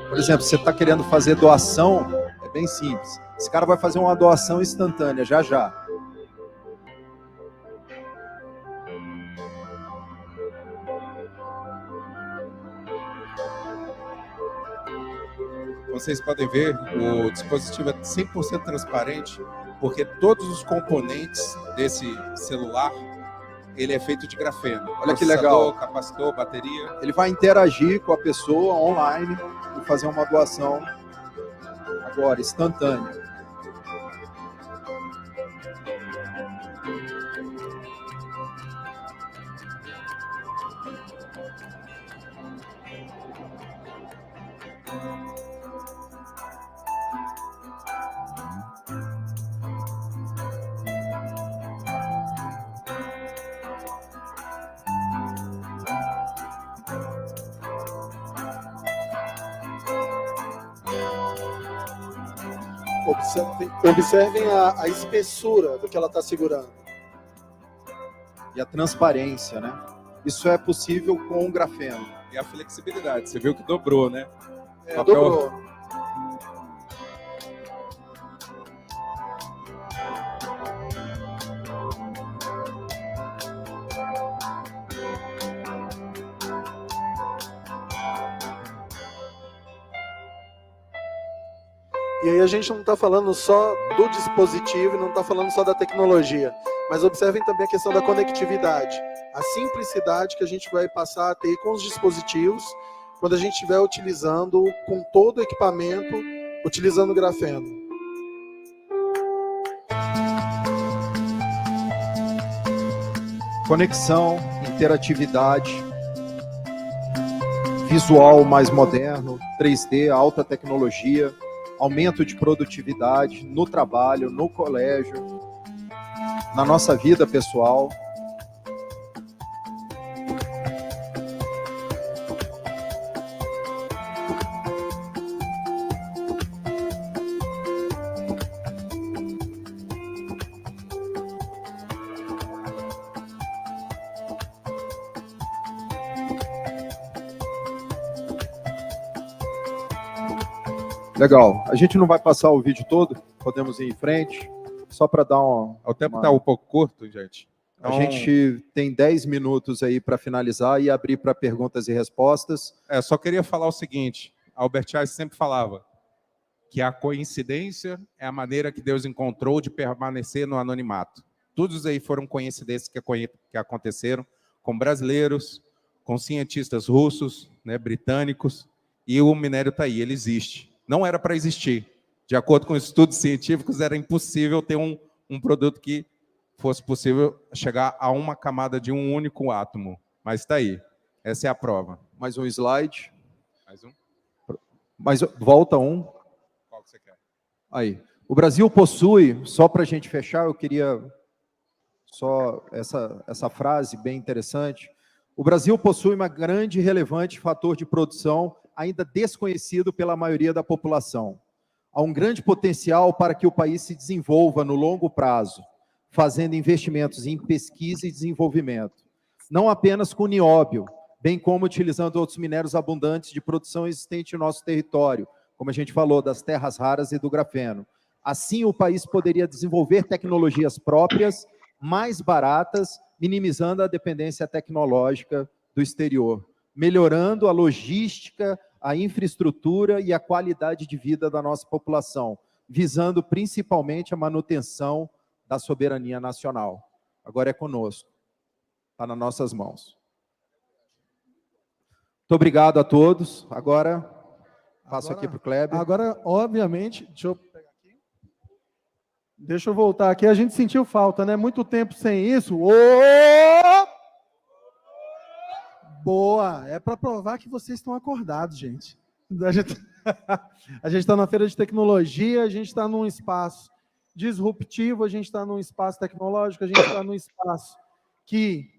Por exemplo, você está querendo fazer doação, é bem simples. Esse cara vai fazer uma doação instantânea, já já. Vocês podem ver, o dispositivo é 100% transparente, porque todos os componentes desse celular, ele é feito de grafeno. Olha que legal. Capacitor, bateria. Ele vai interagir com a pessoa online e fazer uma doação agora, instantânea. Observem a espessura do que ela está segurando. E a transparência, né? Isso é possível com o grafeno. E a flexibilidade. Você viu que dobrou, né? Dobrou. E aí a gente não está falando só do dispositivo, não está falando só da tecnologia, mas observem também a questão da conectividade, a simplicidade que a gente vai passar a ter com os dispositivos quando a gente estiver utilizando com todo o equipamento, utilizando o grafeno. Conexão, interatividade, visual mais moderno, 3D, alta tecnologia, aumento de produtividade no trabalho, no colégio, na nossa vida pessoal. Legal. A gente não vai passar o vídeo todo, podemos ir em frente, só para dar O tempo está um pouco curto, gente. A gente tem 10 minutos aí para finalizar e abrir para perguntas e respostas. Só queria falar o seguinte, Albert Einstein sempre falava que a coincidência é a maneira que Deus encontrou de permanecer no anonimato. Todos aí foram coincidências que aconteceram com brasileiros, com cientistas russos, né, britânicos, e o minério está aí, ele existe. Não era para existir. De acordo com estudos científicos, era impossível ter um produto que fosse possível chegar a uma camada de um único átomo. Mas está aí. Essa é a prova. Mais um slide. Mais um? Volta um. Qual que você quer? Aí. O Brasil possui, só para a gente fechar, eu queria só essa frase bem interessante. O Brasil possui uma grande e relevante fator de produção ainda desconhecido pela maioria da população. Há um grande potencial para que o país se desenvolva no longo prazo, fazendo investimentos em pesquisa e desenvolvimento, não apenas com nióbio, bem como utilizando outros minérios abundantes de produção existente no nosso território, como a gente falou, das terras raras e do grafeno. Assim, o país poderia desenvolver tecnologias próprias, mais baratas, minimizando a dependência tecnológica do exterior, melhorando a logística, a infraestrutura e a qualidade de vida da nossa população, visando principalmente a manutenção da soberania nacional. Agora é conosco, está nas nossas mãos. Muito obrigado a todos. Agora, passo aqui para o Kleber. Agora, obviamente, deixa eu voltar aqui, a gente sentiu falta, né? Muito tempo sem isso. Boa! É para provar que vocês estão acordados, gente. A gente está na feira de tecnologia, a gente está num espaço disruptivo, a gente está num espaço tecnológico, a gente está num espaço que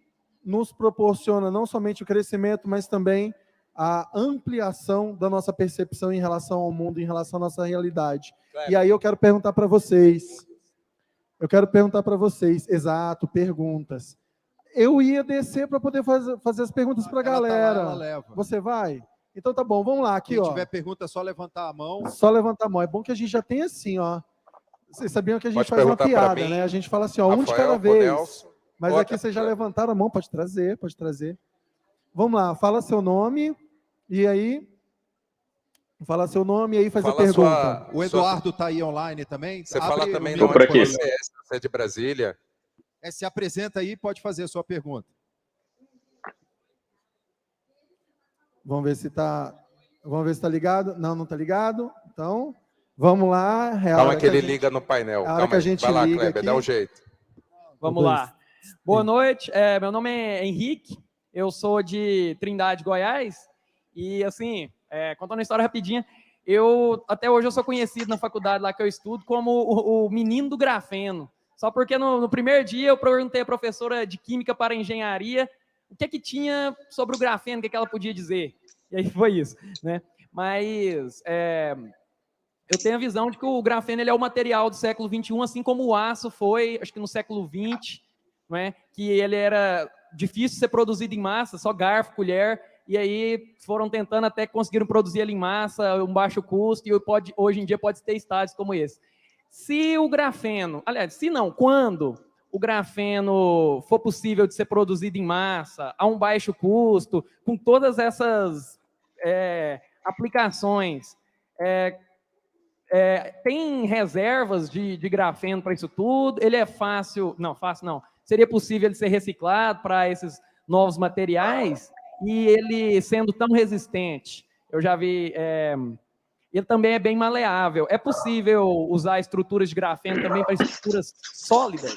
nos proporciona não somente o crescimento, mas também a ampliação da nossa percepção em relação ao mundo, em relação à nossa realidade. E aí eu quero perguntar para vocês. Exato, perguntas. Eu ia descer para poder fazer as perguntas para a galera. Ela leva. Você vai? Então tá bom, vamos lá. Aqui, Quem tiver pergunta, é só levantar a mão. Só levantar a mão. É bom que a gente já tem assim, ó. Vocês sabiam que a gente Pode faz uma perguntar pra piada, mim, né? A gente fala assim, ó, um de Rafael, cada vez. Nelson. Mas aqui vocês já levantaram a mão, pode trazer. Vamos lá, fala seu nome e aí... Fala seu nome e aí faz a pergunta. O Eduardo está aí online também. Você fala também no onde aqui. você é de Brasília. Se apresenta aí, pode fazer a sua pergunta. Vamos ver se está ligado. Não está ligado. Então, vamos lá. Calma que ele liga no painel. A hora que a gente vai lá, liga Kleber, aqui. dá um jeito. Vamos lá. Boa noite. Meu nome é Henrique. Eu sou de Trindade, Goiás. E, assim, contando uma história rapidinha, até hoje eu sou conhecido na faculdade lá que eu estudo como o menino do grafeno. Só porque no primeiro dia eu perguntei à professora de Química para Engenharia o que tinha sobre o grafeno, o que ela podia dizer. E aí foi isso, né? Mas eu tenho a visão de que o grafeno ele é o material do século XXI, assim como o aço foi, acho que no século XX, não é? Que ele era difícil de ser produzido em massa, só garfo, colher, e aí foram tentando até que conseguiram produzir ele em massa, um baixo custo, e hoje em dia pode ter estágios como esse. Se o grafeno, aliás, quando o grafeno for possível de ser produzido em massa, a um baixo custo, com todas essas aplicações, tem reservas de grafeno para isso tudo? Ele é fácil não. Seria possível ele ser reciclado para esses novos materiais? E ele sendo tão resistente, eu já vi... ele também é bem maleável. É possível usar estruturas de grafeno também para estruturas sólidas?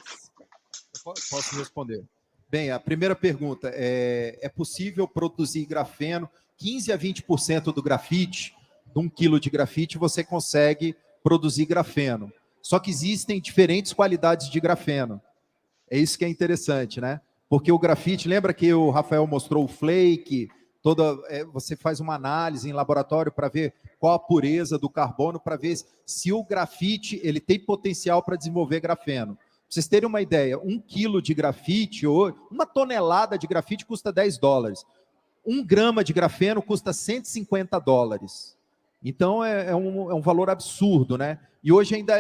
Posso responder. Bem, a primeira pergunta é possível produzir grafeno, 15 a 20% do grafite, de 1 quilo de grafite, você consegue produzir grafeno. Só que existem diferentes qualidades de grafeno. É isso que é interessante, né? Porque o grafite, lembra que o Rafael mostrou o flake, você faz uma análise em laboratório para ver qual a pureza do carbono, para ver se o grafite ele tem potencial para desenvolver grafeno. Pra vocês terem uma ideia, 1 quilo de grafite, ou uma tonelada de grafite custa $10. 1 grama de grafeno custa $150. Então é um valor absurdo, né? E hoje ainda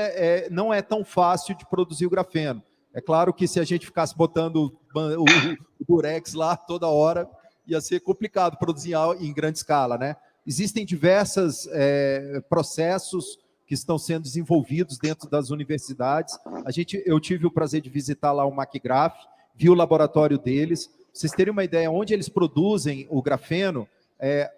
não é tão fácil de produzir o grafeno. É claro que se a gente ficasse botando o durex lá toda hora, ia ser complicado produzir em grande escala, né? Existem diversos processos que estão sendo desenvolvidos dentro das universidades. Eu tive o prazer de visitar lá o MacGraph, vi o laboratório deles. Pra vocês terem uma ideia, onde eles produzem o grafeno,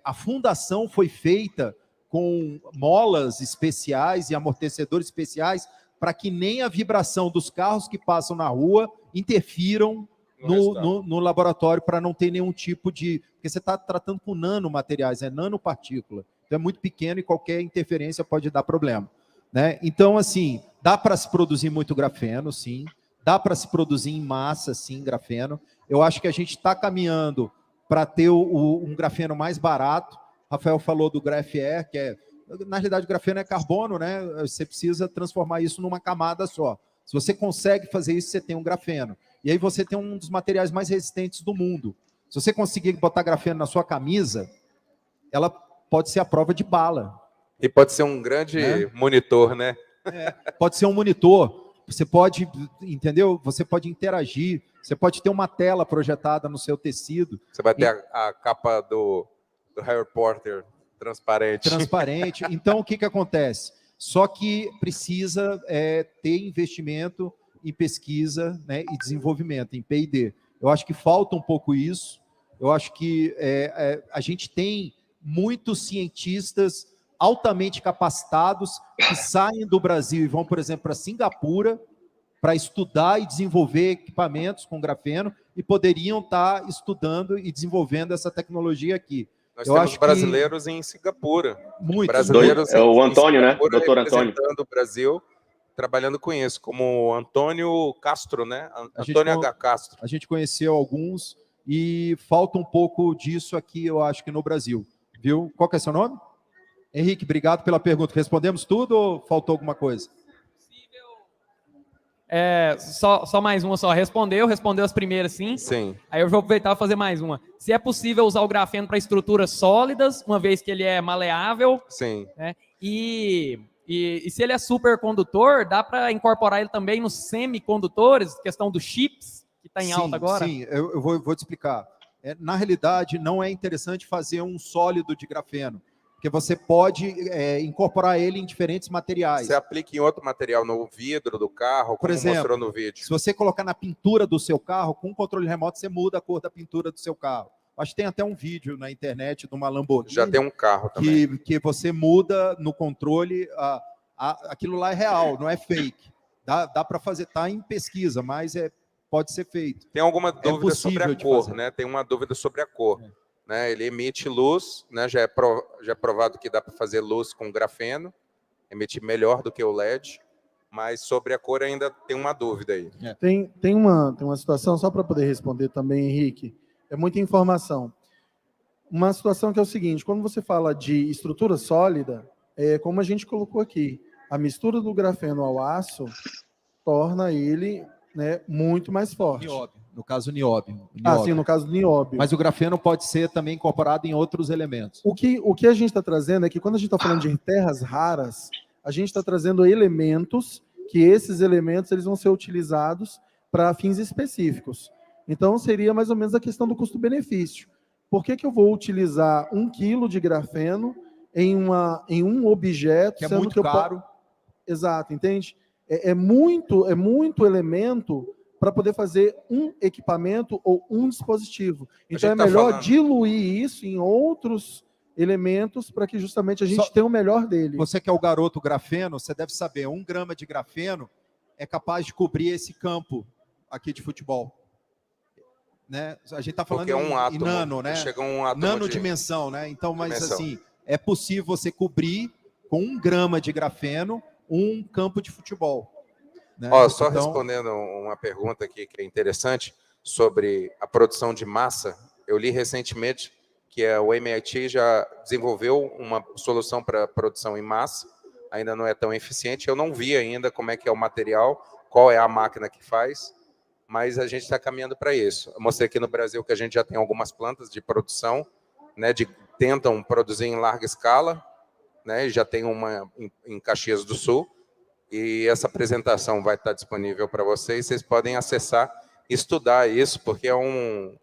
a fundação foi feita com molas especiais e amortecedores especiais para que nem a vibração dos carros que passam na rua interfiram no laboratório, para não ter nenhum tipo de... Porque você está tratando com nanomateriais, nanopartícula. Então é muito pequeno e qualquer interferência pode dar problema, né? Então, assim, dá para se produzir muito grafeno, sim. Dá para se produzir em massa, sim, grafeno. Eu acho que a gente está caminhando para ter um grafeno mais barato. Rafael falou do GrafAir, que na realidade o grafeno é carbono, né? Você precisa transformar isso numa camada só. Se você consegue fazer isso, você tem um grafeno. E aí você tem um dos materiais mais resistentes do mundo. Se você conseguir botar grafeno na sua camisa, ela pode ser a prova de bala. E pode ser um grande monitor, né? Pode ser um monitor. Você pode, entendeu? Você pode interagir. Você pode ter uma tela projetada no seu tecido. Você vai ter a capa do Harry Potter transparente. Transparente. Então, o que acontece? Só que precisa ter investimento em pesquisa, né, e desenvolvimento, em P&D. Eu acho que falta um pouco isso. Eu acho que a gente tem muitos cientistas altamente capacitados que saem do Brasil e vão, por exemplo, para Singapura para estudar e desenvolver equipamentos com grafeno e poderiam estar estudando e desenvolvendo essa tecnologia aqui. Nós temos brasileiros em Singapura. Muitos. Brasileiros o Antônio, né? Doutor Antônio. Representando o Brasil, trabalhando com isso, como Antônio Castro, né? Antônio H. Castro. A gente conheceu alguns e falta um pouco disso aqui, eu acho que no Brasil. Viu? Qual que é seu nome? Henrique, obrigado pela pergunta. Respondemos tudo ou faltou alguma coisa? Só mais uma só. Respondeu as primeiras, sim. Sim. Aí eu vou aproveitar e fazer mais uma. Se é possível usar o grafeno para estruturas sólidas, uma vez que ele é maleável. Sim. Né? E se ele é supercondutor, dá para incorporar ele também nos semicondutores, questão dos chips, que está em alta agora? Sim, eu vou te explicar. Na realidade, não é interessante fazer um sólido de grafeno, porque você pode incorporar ele em diferentes materiais. Você aplica em outro material, no vidro do carro, por exemplo, mostrou no vídeo. Se você colocar na pintura do seu carro, com o controle remoto, você muda a cor da pintura do seu carro. Acho que tem até um vídeo na internet de uma Lamborghini. Já tem um carro também. Que você muda no controle, aquilo lá é real, não é fake. Dá para fazer, está em pesquisa, mas pode ser feito. Tem alguma dúvida sobre a cor, né? Tem uma dúvida sobre a cor. Né? Ele emite luz, né? Já é provado que dá para fazer luz com grafeno, emite melhor do que o LED, mas sobre a cor ainda tem uma dúvida aí. Tem uma situação, só para poder responder também, Henrique, é muita informação. Uma situação que é o seguinte, quando você fala de estrutura sólida, como a gente colocou aqui, a mistura do grafeno ao aço torna ele, né, muito mais forte. Nióbio, no caso nióbio. Sim, no caso do nióbio. Mas o grafeno pode ser também incorporado em outros elementos. O que a gente está trazendo é que quando a gente está falando de terras raras, a gente está trazendo elementos que esses elementos eles vão ser utilizados para fins específicos. Então, seria mais ou menos a questão do custo-benefício. Por que eu vou utilizar 1 quilo de grafeno em um objeto... Que é muito caro. Exato, entende? É muito elemento para poder fazer um equipamento ou um dispositivo. Então, é melhor diluir isso em outros elementos para que justamente a gente tenha o melhor dele. Você que é o garoto grafeno, você deve saber, 1 grama de grafeno é capaz de cobrir esse campo aqui de futebol. Né? A gente está falando em nano, né? Chega um átomo nanodimensão, né? Então, mas assim, é possível você cobrir com 1 grama de grafeno um campo de futebol. Né? Só respondendo uma pergunta aqui que é interessante sobre a produção de massa, eu li recentemente que o MIT já desenvolveu uma solução para produção em massa, ainda não é tão eficiente, eu não vi ainda como é que é o material, qual é a máquina que faz, mas a gente está caminhando para isso. Eu mostrei aqui no Brasil que a gente já tem algumas plantas de produção, né, tentam produzir em larga escala, né, já tem uma em Caxias do Sul, e essa apresentação vai estar disponível para vocês podem acessar e estudar isso, porque é um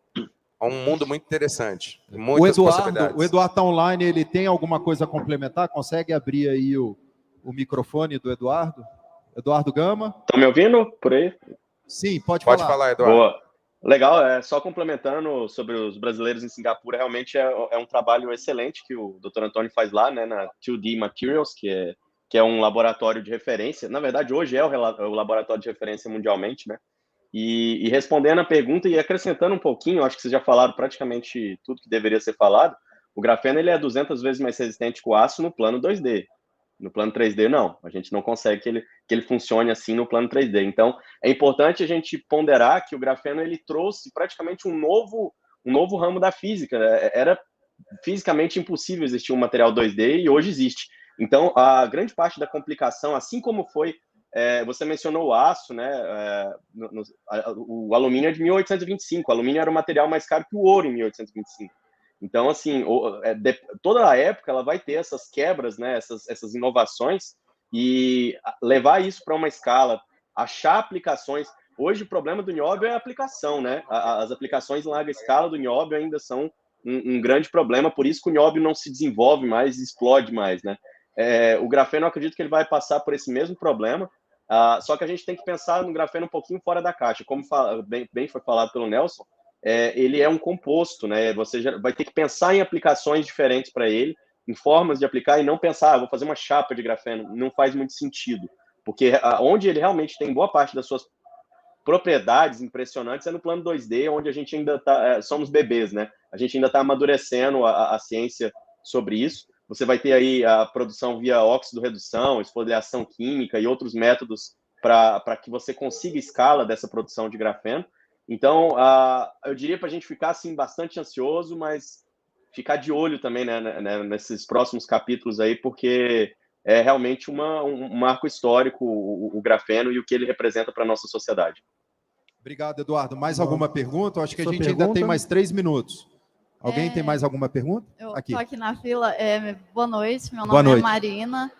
mundo muito interessante, muitas possibilidades. O Eduardo está online, ele tem alguma coisa a complementar? Consegue abrir aí o microfone do Eduardo? Eduardo Gama? Estão me ouvindo por aí? Sim, pode falar. Pode falar, Eduardo. Boa. Legal, só complementando sobre os brasileiros em Singapura, realmente é um trabalho excelente que o Dr. Antônio faz lá, né, na 2D Materials, que é um laboratório de referência. Na verdade, hoje é o laboratório de referência mundialmente, né? E respondendo a pergunta e acrescentando um pouquinho, acho que vocês já falaram praticamente tudo que deveria ser falado, o grafeno ele é 200 vezes mais resistente que o aço no plano 2D. No plano 3D, não. A gente não consegue que ele funcione assim no plano 3D. Então, é importante a gente ponderar que o grafeno ele trouxe praticamente um novo ramo da física. Era fisicamente impossível existir um material 2D e hoje existe. Então, a grande parte da complicação, assim como foi, você mencionou o aço, né? O alumínio é de 1825. O alumínio era o material mais caro que o ouro em 1825. Então, assim, toda a época ela vai ter essas quebras, né, essas inovações e levar isso para uma escala, achar aplicações. Hoje o problema do nióbio é a aplicação, né? As aplicações em larga escala do nióbio ainda são um grande problema, por isso que o nióbio não se desenvolve mais, explode mais, né? O grafeno, eu acredito que ele vai passar por esse mesmo problema, só que a gente tem que pensar no grafeno um pouquinho fora da caixa, como bem foi falado pelo Nelson. Ele é um composto, né? Você já vai ter que pensar em aplicações diferentes para ele, em formas de aplicar, e não pensar, vou fazer uma chapa de grafeno. Não faz muito sentido, porque onde ele realmente tem boa parte das suas propriedades impressionantes é no plano 2D, onde a gente ainda somos bebês, né? A gente ainda está amadurecendo a ciência sobre isso. Você vai ter aí a produção via óxido-redução, esfoliação química e outros métodos para que você consiga escala dessa produção de grafeno. Então, eu diria para a gente ficar assim, bastante ansioso, mas ficar de olho também, né, nesses próximos capítulos aí, porque é realmente um marco histórico o grafeno e o que ele representa para a nossa sociedade. Obrigado, Eduardo. Mais alguma pergunta? Eu acho que a gente ainda tem mais 3 minutos. Alguém tem mais alguma pergunta? Eu estou aqui na fila. Boa noite, meu Boa nome noite. é Marina.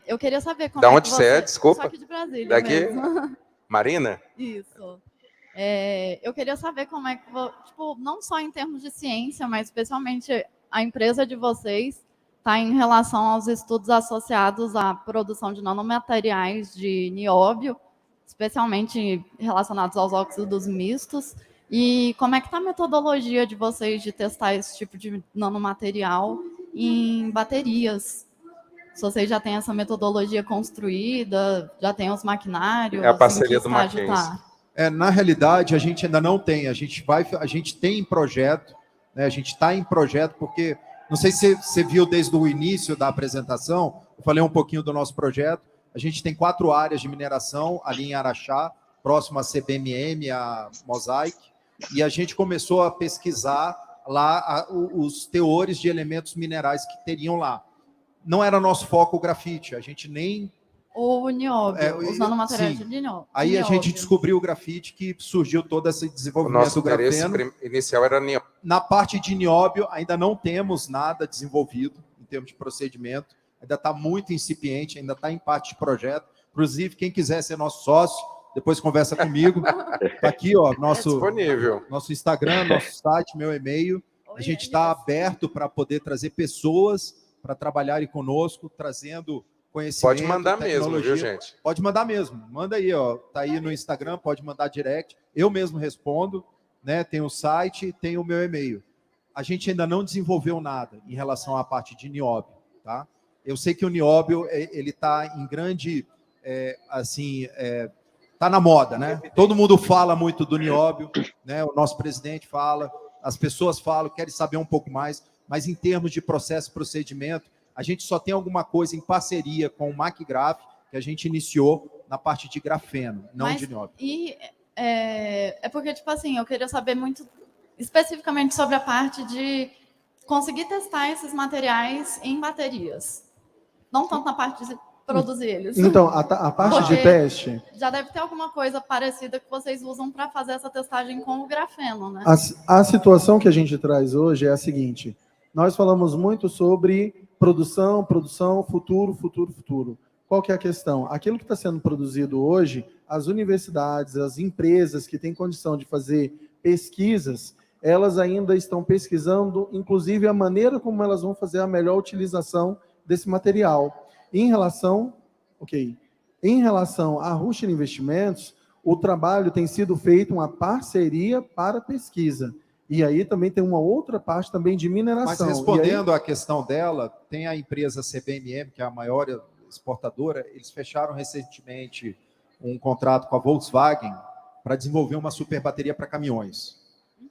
Eu queria saber como Da é onde que você é? Desculpa. Só aqui de Brasília Daqui? mesmo. Marina? Isso. Eu queria saber como é que, tipo, não só em termos de ciência, mas especialmente a empresa de vocês está em relação aos estudos associados à produção de nanomateriais de nióbio, especialmente relacionados aos óxidos mistos, e como é que está a metodologia de vocês de testar esse tipo de nanomaterial em baterias? Se vocês já têm essa metodologia construída, já tem os maquinários, É a parceria em que do estágio Mackenzie. está? Na realidade, a gente ainda não tem. A gente tem em projeto, né? A gente está em projeto porque, não sei se você viu desde o início da apresentação, eu falei um pouquinho do nosso projeto. A gente tem 4 áreas de mineração ali em Araxá, próximo à CBMM, a Mosaic, e a gente começou a pesquisar lá os teores de elementos minerais que teriam lá. Não era nosso foco o grafite, a gente nem... O nióbio, os nanomateriais sim. de nióbio. Aí a gente descobriu o grafite, que surgiu todo esse O desenvolvimento nosso do grafeno. interesse inicial era nióbio. Na parte de nióbio, ainda não temos nada desenvolvido em termos de procedimento, ainda está muito incipiente, ainda está em parte de projeto. Inclusive, quem quiser ser nosso sócio, depois conversa comigo. Está aqui, ó, nosso Instagram, nosso site, meu e-mail. A gente está aberto para poder trazer pessoas para trabalharem conosco, trazendo conhecimento. Pode mandar mesmo, viu, gente? Pode mandar mesmo. Manda aí, ó. Tá aí no Instagram, pode mandar direct. Eu mesmo respondo, né? Tem o site, tem o meu e-mail. A gente ainda não desenvolveu nada em relação à parte de nióbio, tá? Eu sei que o nióbio, ele tá em grande, tá na moda, né? Todo mundo fala muito do nióbio, né? O nosso presidente fala, as pessoas falam, querem saber um pouco mais, mas em termos de processo e procedimento, a gente só tem alguma coisa em parceria com o MacGraph, que a gente iniciou, na parte de grafeno, não Mas, de nióbio. E é porque, tipo assim, eu queria saber muito especificamente sobre a parte de conseguir testar esses materiais em baterias. Não tanto na parte de produzir eles. Então, a parte de Porque teste, já deve ter alguma coisa parecida que vocês usam para fazer essa testagem com o grafeno, né? a situação que a gente traz hoje é a seguinte: nós falamos muito sobre produção, futuro, futuro, futuro. Qual que é a questão? Aquilo que está sendo produzido hoje, as universidades, as empresas que têm condição de fazer pesquisas, elas ainda estão pesquisando, inclusive, a maneira como elas vão fazer a melhor utilização desse material. Em relação à Rusher Investimentos, o trabalho tem sido feito uma parceria para pesquisa. E aí também tem uma outra parte também de mineração. Mas respondendo à questão dela, tem a empresa CBMM, que é a maior exportadora, eles fecharam recentemente um contrato com a Volkswagen para desenvolver uma super bateria para caminhões.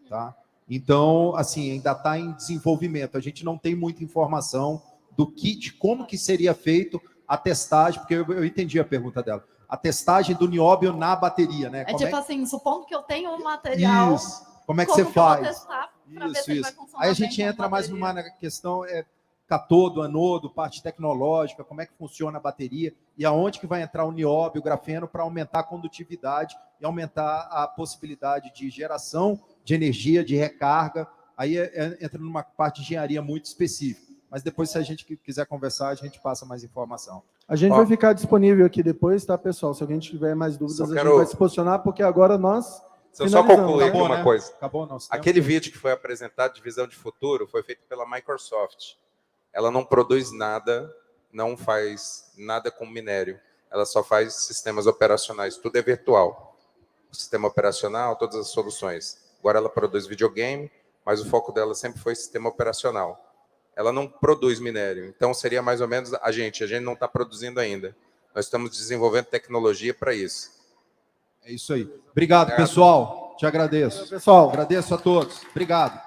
Tá? Então, assim, ainda está em desenvolvimento. A gente não tem muita informação do kit, como que seria feito a testagem, porque eu entendi a pergunta dela. A testagem do nióbio na bateria, né? Tipo assim, supondo que eu tenho um material... Isso. Como é que você faz? Isso. Aí a gente entra mais numa questão catodo, anodo, parte tecnológica, como é que funciona a bateria e aonde que vai entrar o nióbio, o grafeno para aumentar a condutividade e aumentar a possibilidade de geração de energia, de recarga. Aí entra numa parte de engenharia muito específica. Mas depois, se a gente quiser conversar, a gente passa mais informação. A gente vai ficar disponível aqui depois, tá, pessoal? Se alguém tiver mais dúvidas, a gente vai se posicionar, porque agora nós... Se eu só concluir aqui Acabou, uma né? coisa. Acabou, não. Aquele vídeo que foi apresentado de visão de futuro foi feito pela Microsoft. Ela não produz nada, não faz nada com minério. Ela só faz sistemas operacionais. Tudo é virtual. O sistema operacional, todas as soluções. Agora ela produz videogame, mas o foco dela sempre foi sistema operacional. Ela não produz minério. Então, seria mais ou menos a gente não está produzindo ainda. Nós estamos desenvolvendo tecnologia para isso. É isso aí. Obrigado, pessoal. Te agradeço. Pessoal, agradeço a todos. Obrigado.